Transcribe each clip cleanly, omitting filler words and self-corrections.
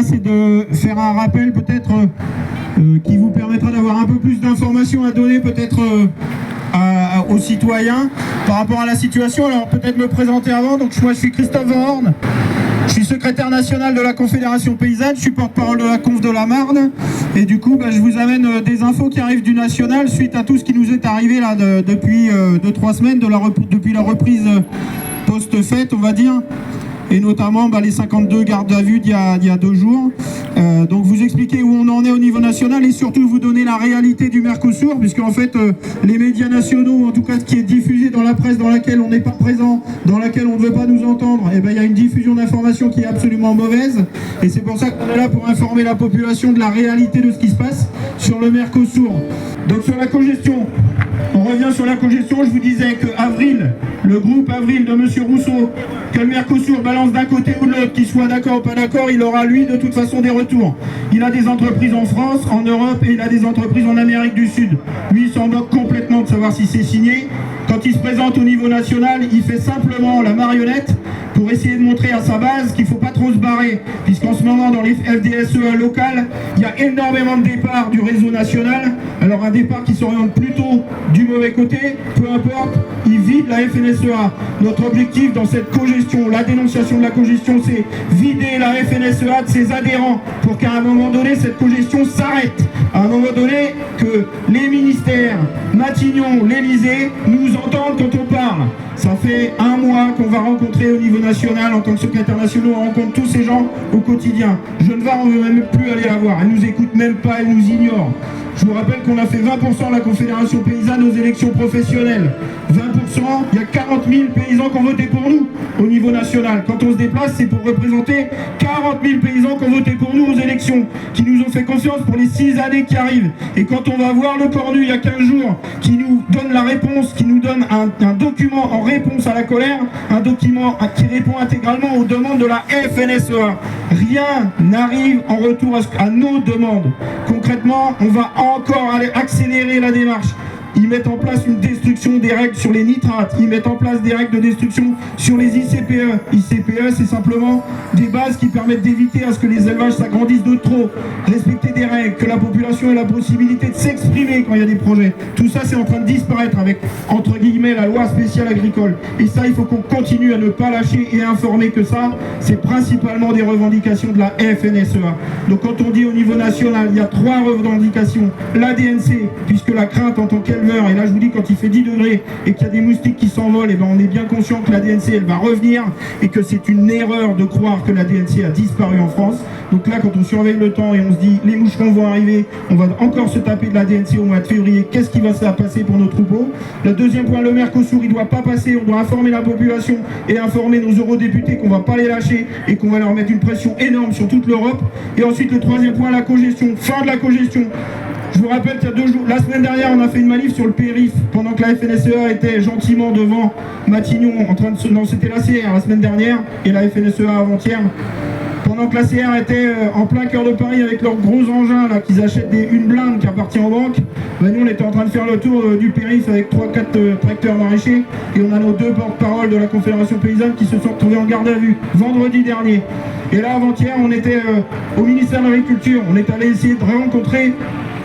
c'est de faire un rappel peut-être qui vous permettra d'avoir un peu plus d'informations à donner peut-être aux citoyens par rapport à la situation. Alors peut-être me présenter avant. Donc moi je suis Christophe Van Horn. Je suis secrétaire national de la Confédération Paysanne, je suis porte-parole de la Conf de la Marne et du coup je vous amène des infos qui arrivent du national suite à tout ce qui nous est arrivé là depuis 2-3 semaines, depuis la reprise post-fête on va dire, et notamment les 52 gardes à vue d'il y a 2 jours. Donc vous expliquer où on en est au niveau national et surtout vous donner la réalité du Mercosur, puisque en fait les médias nationaux, en tout cas ce qui est diffusé dans la presse dans laquelle on n'est pas présent, dans laquelle on ne veut pas nous entendre, et il y a une diffusion d'informations qui est absolument mauvaise, et c'est pour ça qu'on est là pour informer la population de la réalité de ce qui se passe sur le Mercosur. Donc sur la cogestion, on revient sur la cogestion. Je vous disais que Avril, le groupe Avril de M. Rousseau, que le Mercosur balance d'un côté ou de l'autre, qu'il soit d'accord ou pas d'accord, il aura lui de toute façon des retours. Il a des entreprises en France, en Europe et il a des entreprises en Amérique du Sud. Lui, il s'en moque complètement de savoir si c'est signé. Quand il se présente au niveau national, il fait simplement la marionnette pour essayer de montrer à sa base qu'il ne faut pas trop se barrer, puisqu'en ce moment dans les FDSEA locales, il y a énormément de départs du réseau national. Alors un départ qui s'oriente plutôt du mauvais côté, peu importe, il vide la FNSEA. Notre objectif dans cette cogestion, la dénonciation de la cogestion, c'est vider la FNSEA de ses adhérents pour qu'à un moment donné, cette cogestion s'arrête. À un moment donné, que les ministères, Matignon, l'Élysée, nous entendent quand on parle. Ça fait 1 mois qu'on va rencontrer au niveau national, en tant que secrétaire national, on rencontre tous ces gens au quotidien. Genevard, on ne veut même plus aller la voir. Elle ne nous écoute même pas, elle nous ignore. Je vous rappelle qu'on a fait 20% de la Confédération Paysanne aux élections professionnelles. 20%, il y a 40 000 paysans qui ont voté pour nous au niveau national. Quand on se déplace, c'est pour représenter 40 000 paysans qui ont voté pour nous aux élections, qui nous ont fait confiance pour les 6 années qui arrivent. Et quand on va voir le Cornu il y a 15 jours, qui nous donne la réponse, qui nous donne un document en réponse à la colère, un document qui répond intégralement aux demandes de la FNSEA. Rien n'arrive en retour à nos demandes. Concrètement, on va encore aller accélérer la démarche. Ils mettent en place une destruction des règles sur les nitrates. Ils mettent en place des règles de destruction sur les ICPE. ICPE, c'est simplement des bases qui permettent d'éviter à ce que les élevages s'agrandissent de trop. Respecter des règles, que la population ait la possibilité de s'exprimer quand il y a des projets. Tout ça, c'est en train de disparaître avec, entre guillemets, la loi spéciale agricole. Et ça, il faut qu'on continue à ne pas lâcher et informer que ça, c'est principalement des revendications de la FNSEA. Donc quand on dit au niveau national, il y a 3 revendications. La DNC, puisque la crainte en tant qu'éleveur, et là je vous dis quand il fait 10 degrés et qu'il y a des moustiques qui s'envolent, et on est bien conscient que la DNC elle va revenir et que c'est une erreur de croire que la DNC a disparu en France. Donc là quand on surveille le temps et on se dit les moucherons vont arriver, on va encore se taper de la DNC au mois de février, qu'est-ce qui va se passer pour nos troupeaux? Le deuxième point, le Mercosur il ne doit pas passer, on doit informer la population et informer nos eurodéputés qu'on ne va pas les lâcher et qu'on va leur mettre une pression énorme sur toute l'Europe. Et ensuite le troisième point, la cogestion, fin de la cogestion. Je vous rappelle qu'il y a 2 jours, la semaine dernière, on a fait une manif sur le périph' pendant que la FNSEA était gentiment devant Matignon en train de se... Non, c'était la CR la semaine dernière et la FNSEA avant-hier. Pendant que la CR était en plein cœur de Paris avec leurs gros engins là, qu'ils achètent une blinde qui appartient aux banques, nous on était en train de faire le tour du périph' avec 3-4 tracteurs maraîchers et on a nos 2 porte-parole de la Confédération Paysanne qui se sont retrouvés en garde à vue vendredi dernier. Et là avant-hier on était au ministère de l'Agriculture, on est allé essayer de rencontrer,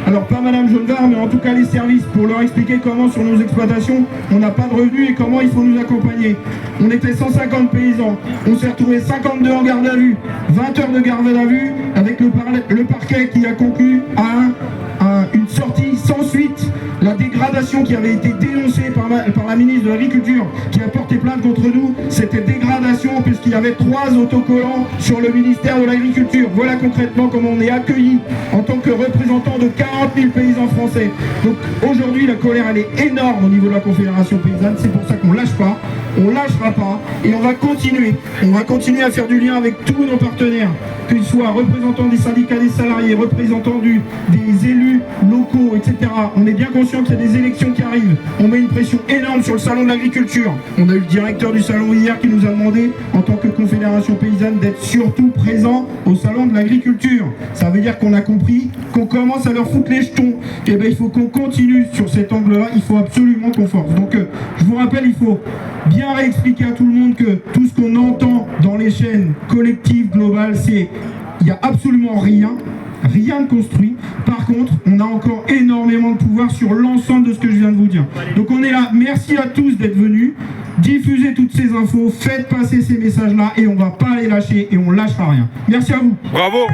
alors pas Madame Genevard, mais en tout cas les services, pour leur expliquer comment sur nos exploitations on n'a pas de revenus et comment il faut nous accompagner. On était 150 paysans, on s'est retrouvé 52 en garde à vue, 20 heures de garde à vue, avec le parquet qui a conclu à une sortie sans suite. La dégradation qui avait été dénoncée par la ministre de l'Agriculture, qui a porté plainte contre nous, c'était dégradation puisqu'il y avait 3 autocollants sur le ministère de l'Agriculture. Voilà concrètement comment on est accueilli en tant que représentant de 40 000 paysans français. Donc aujourd'hui la colère elle est énorme au niveau de la Confédération Paysanne, c'est pour ça qu'on lâche pas, on lâchera pas et on va continuer. On va continuer à faire du lien avec tous nos partenaires, qu'ils soient représentants des syndicats des salariés, représentants des élus locaux, etc. On est bien conscient qu'il y a des élections qui arrivent. On met une pression énorme sur le salon de l'agriculture. On a eu le directeur du salon hier qui nous a demandé, en tant que Confédération Paysanne, d'être surtout présent au salon de l'agriculture. Ça veut dire qu'on a compris qu'on commence à leur foutre les jetons. Et bien il faut qu'on continue sur cet angle-là, il faut absolument qu'on force. Donc je vous rappelle, il faut bien réexpliquer à tout le monde que tout ce qu'on entend dans les chaînes collectives globales, c'est il n'y a absolument rien de construit. Par contre, on a encore énormément de pouvoir sur l'ensemble de ce que je viens de vous dire. Donc on est là. Merci à tous d'être venus. Diffusez toutes ces infos, faites passer ces messages-là et on ne va pas les lâcher et on ne lâchera rien. Merci à vous. Bravo.